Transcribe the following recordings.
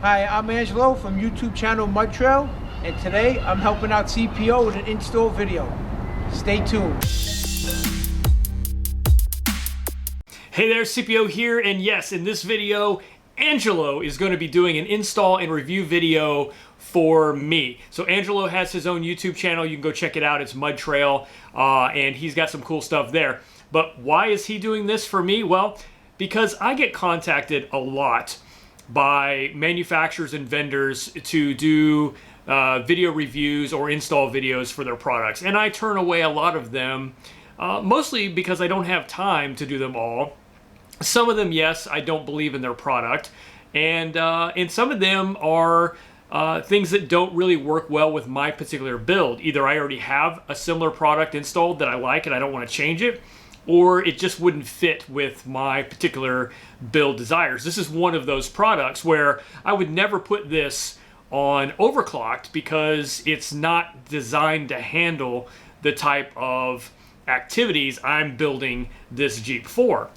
Hi, I'm Angelo from YouTube channel MUDTRAIL, and today I'm helping out CPO with an install video. Stay tuned. Hey there, CPO here, and yes, in this video, Angelo is going to be doing an install and review video for me. So Angelo has his own YouTube channel. You can go check it out. It's MUDTRAIL, and he's got some cool stuff there. But why is he doing this for me? Well, because I get contacted a lot by manufacturers and vendors to do video reviews or install videos for their products. And I turn away a lot of them, mostly because I don't have time to do them all. Some of them, yes, I don't believe in their product. And some of them are things that don't really work well with my particular build. Either I already have a similar product installed that I like and I don't want to change it, or it just wouldn't fit with my particular build desires. This is one of those products where I would never put this on overclocked because it's not designed to handle the type of activities I'm building this Jeep for.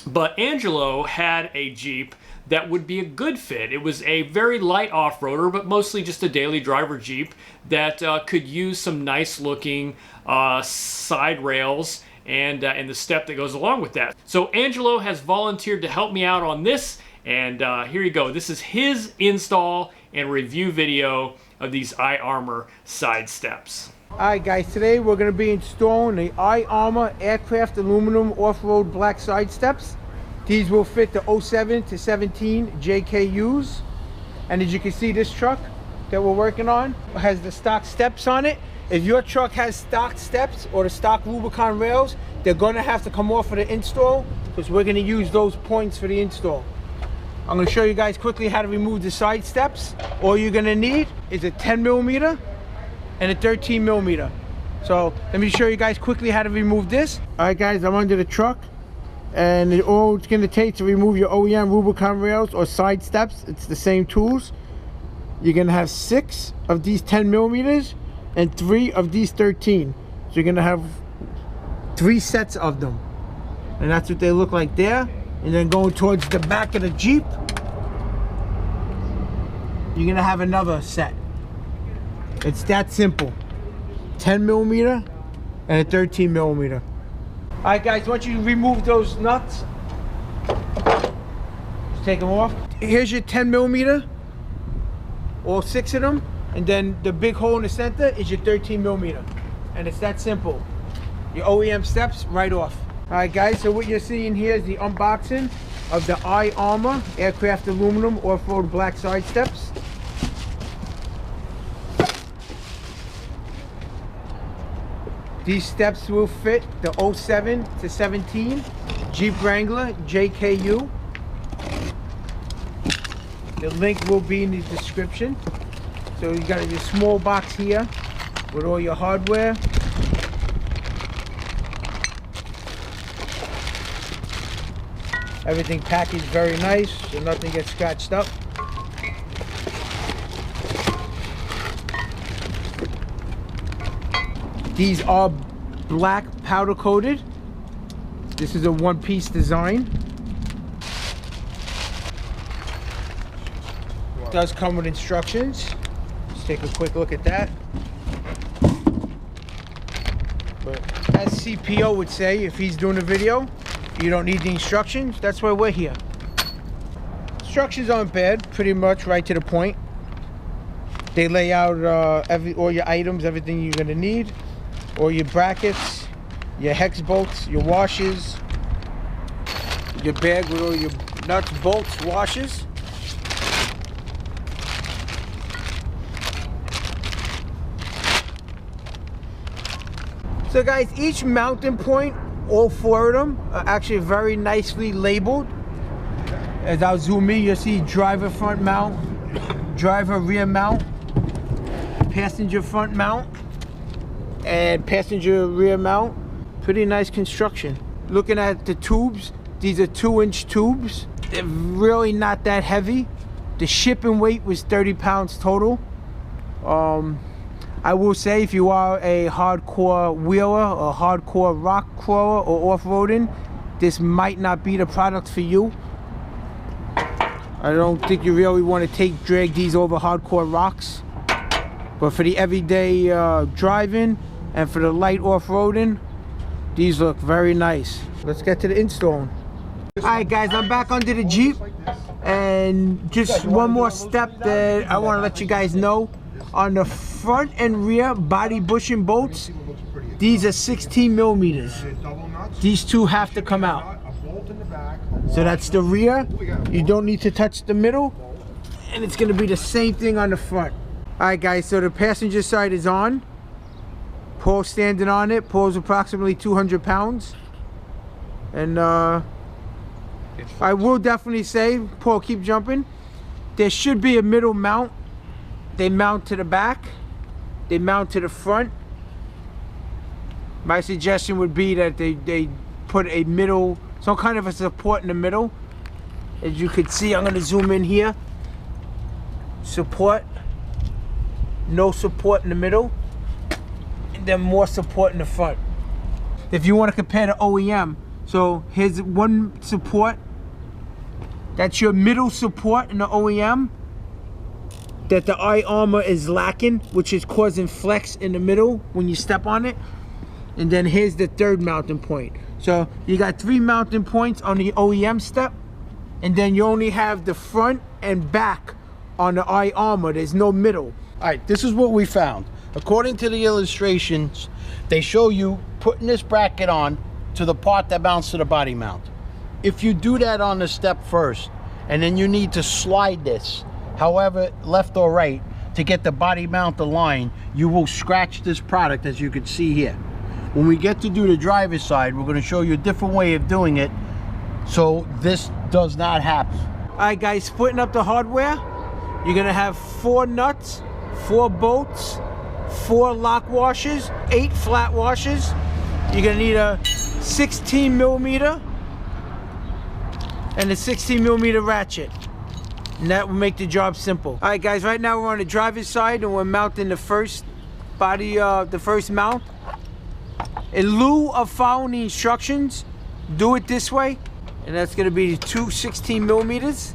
But Angelo had a Jeep that would be a good fit. It was a very light off-roader, but mostly just a daily driver Jeep that could use some nice looking side rails and the step that goes along with that. So Angelo has volunteered to help me out on this, and here you go. This is his install and review video of these iArmor side steps. Alright guys, today we're going to be installing the iArmor aircraft aluminum off-road black side steps. These will fit the 07 to 17 JKUs. And as you can see, this truck that we're working on has the stock steps on it. If your truck has stock steps or the stock Rubicon rails, they're going to have to come off for the install because we're going to use those points for the install. I'm going to show you guys quickly how to remove the side steps. All you're going to need is a 10mm and a 13mm. So let me show you guys quickly how to remove this. Alright guys, I'm under the truck, and all it's going to take to remove your OEM Rubicon rails or side steps, it's the same tools. You're going to have 6 of these 10mm and 3 of these 13. So you're gonna have 3 sets of them, and that's what they look like there. And then going towards the back of the Jeep, you're gonna have another set. It's that simple. 10mm and a 13mm. All right guys, once you remove those nuts, just take them off. Here's your 10mm, all 6 of them. And then the big hole in the center is your 13mm. And it's that simple. Your OEM steps right off. Alright guys, so what you're seeing here is the unboxing of the iArmor aircraft aluminum off-road black side steps. These steps will fit the 07 to 17 Jeep Wrangler JKU. The link will be in the description. So you got your small box here with all your hardware. Everything packaged very nice so nothing gets scratched up. These are black powder coated. This is a one-piece design. It does come with instructions. Take a quick look at that. But as CPO would say, if he's doing a video, you don't need the instructions. That's why we're here. Instructions aren't bad, pretty much right to the point. They lay out all your items, everything you're gonna need, all your brackets, your hex bolts, your washers, your bag with all your nuts, bolts, washers. So guys, each mounting point, all 4 of them, are actually very nicely labeled. As I'll zoom in, you'll see driver front mount, driver rear mount, passenger front mount, and passenger rear mount. Pretty nice construction. Looking at the tubes, these are 2-inch tubes. They're really not that heavy. The shipping weight was 30 pounds total. I will say, if you are a hardcore wheeler or hardcore rock crawler or off-roading, this might not be the product for you. I don't think you really want to drag these over hardcore rocks. But for the everyday driving and for the light off-roading, these look very nice. Let's get to the installing. Alright guys, I'm back under the Jeep. And just one more step that I want to let you guys know. On the front and rear body bushing bolts, these are 16 millimeters. These two have to come out. So that's the rear. You don't need to touch the middle. And it's going to be the same thing on the front. Alright guys, so the passenger side is on. Paul's standing on it. Paul's approximately 200 pounds. And I will definitely say, Paul, keep jumping. There should be a middle mount. They mount to the back. They mount to the front. My suggestion would be that they put a middle, some kind of a support in the middle. As you can see, I'm going to zoom in here. Support. No support in the middle. And then more support in the front. If you want to compare to OEM, so here's one support. That's your middle support in the OEM that the iArmor is lacking, which is causing flex in the middle when you step on it. And then here's the third mounting point. So you got 3 mounting points on the OEM step, and then you only have the front and back on the iArmor. There's no middle. All right, this is what we found. According to the illustrations, they show you putting this bracket on to the part that mounts to the body mount. If you do that on the step first, and then you need to slide this, however, left or right, to get the body mount aligned, you will scratch this product, as you can see here. When we get to do the driver's side, we're going to show you a different way of doing it, so this does not happen. All right, guys, splitting up the hardware. You're going to have 4 nuts, 4 bolts, 4 lock washers, 8 flat washers. You're going to need a 16 millimeter and a 16 millimeter ratchet. And that will make the job simple. All right, guys, right now we're on the driver's side and we're mounting the first body, the first mount. In lieu of following the instructions, do it this way. And that's going to be 2 16 millimeters.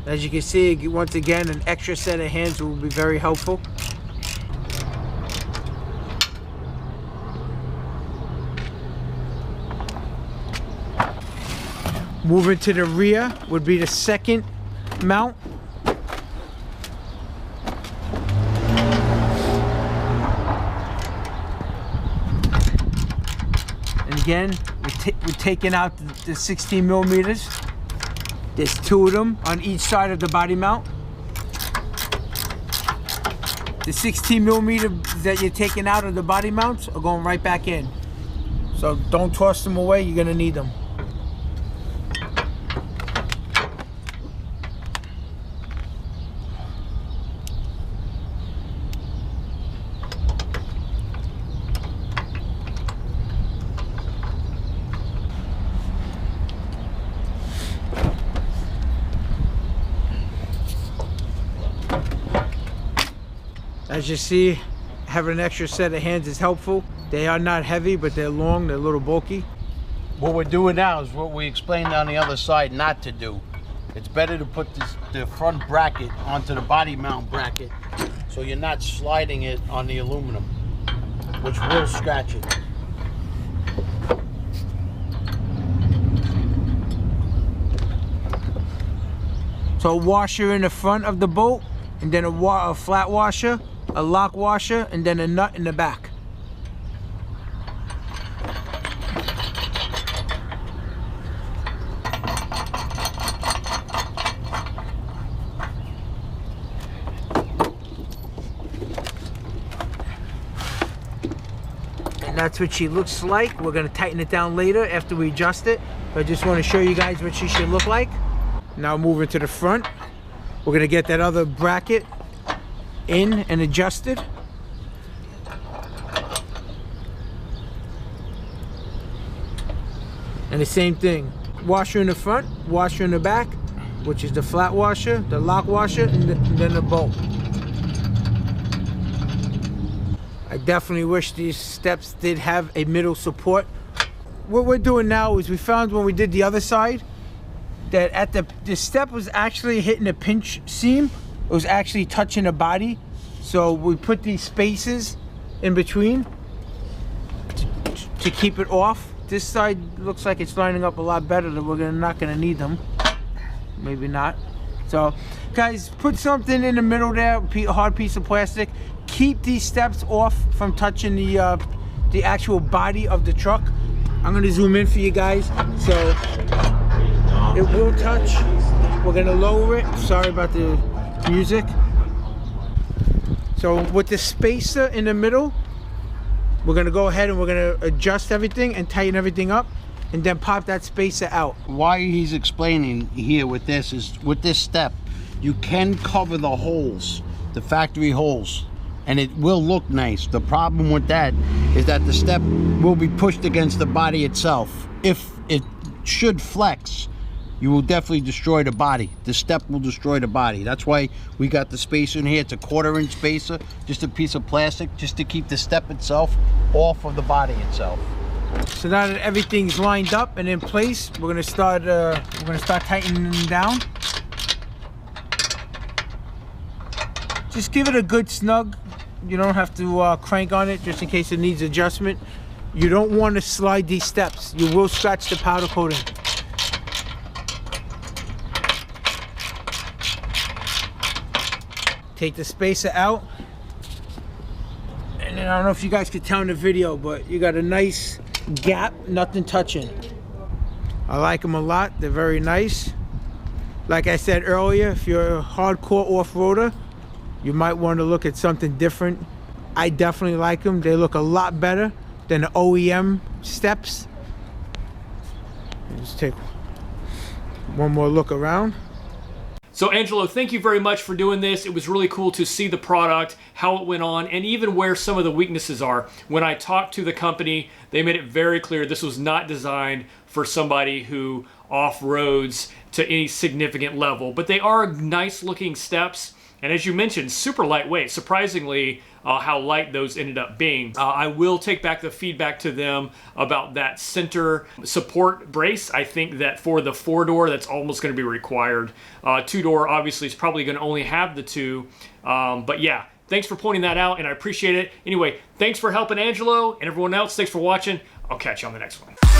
As you can see, once again, an extra set of hands will be very helpful. Moving to the rear would be the second mount. And again, we're taking out the 16 millimeters. There's 2 of them on each side of the body mount. The 16 millimeter that you're taking out of the body mounts are going right back in. So don't toss them away, you're gonna need them. As you see, having an extra set of hands is helpful. They are not heavy, but they're long, they're a little bulky. What we're doing now is what we explained on the other side not to do. It's better to put the front bracket onto the body mount bracket so you're not sliding it on the aluminum, which will scratch it. So a washer in the front of the bolt, and then a flat washer, a lock washer, and then a nut in the back. And that's what she looks like. We're going to tighten it down later after we adjust it. But I just want to show you guys what she should look like. Now moving to the front. We're going to get that other bracket in and adjusted. And the same thing. Washer in the front, washer in the back, which is the flat washer, the lock washer, and then the bolt. I definitely wish these steps did have a middle support. What we're doing now is we found when we did the other side that at the step was actually hitting a pinch seam. It was actually touching the body. So we put these spaces in between to keep it off. This side looks like it's lining up a lot better. That we're not gonna need them. Maybe not. So guys, put something in the middle there, a hard piece of plastic. Keep these steps off from touching the actual body of the truck. I'm gonna zoom in for you guys. So it will touch. We're gonna lower it. Sorry about the music. So with the spacer in the middle, we're gonna go ahead and we're gonna adjust everything and tighten everything up and then pop that spacer out. Why he's explaining here with this is, with this step, you can cover the holes, the factory holes, and it will look nice. The problem with that is that the step will be pushed against the body itself. If it should flex, you will definitely destroy the body. The step will destroy the body. That's why we got the spacer in here. It's a 1/4 inch spacer, just a piece of plastic, just to keep the step itself off of the body itself. So now that everything's lined up and in place, we're gonna start tightening them down. Just give it a good snug. You don't have to crank on it just in case it needs adjustment. You don't want to slide these steps. You will scratch the powder coating. Take the spacer out. And then I don't know if you guys could tell in the video, but you got a nice gap, nothing touching. I like them a lot. They're very nice. Like I said earlier, if you're a hardcore off-roader, you might want to look at something different. I definitely like them. They look a lot better than the OEM steps. Let's take one more look around. So Angelo, thank you very much for doing this. It was really cool to see the product, how it went on, and even where some of the weaknesses are. When I talked to the company, they made it very clear this was not designed for somebody who off-roads to any significant level, but they are nice looking steps. And as you mentioned, super lightweight. Surprisingly, how light those ended up being. I will take back the feedback to them about that center support brace. I think that for the 4-door, that's almost going to be required. 2-door obviously is probably going to only have the 2. But yeah, thanks for pointing that out, and I appreciate it. Anyway, thanks for helping Angelo, and everyone else, thanks for watching. I'll catch you on the next one.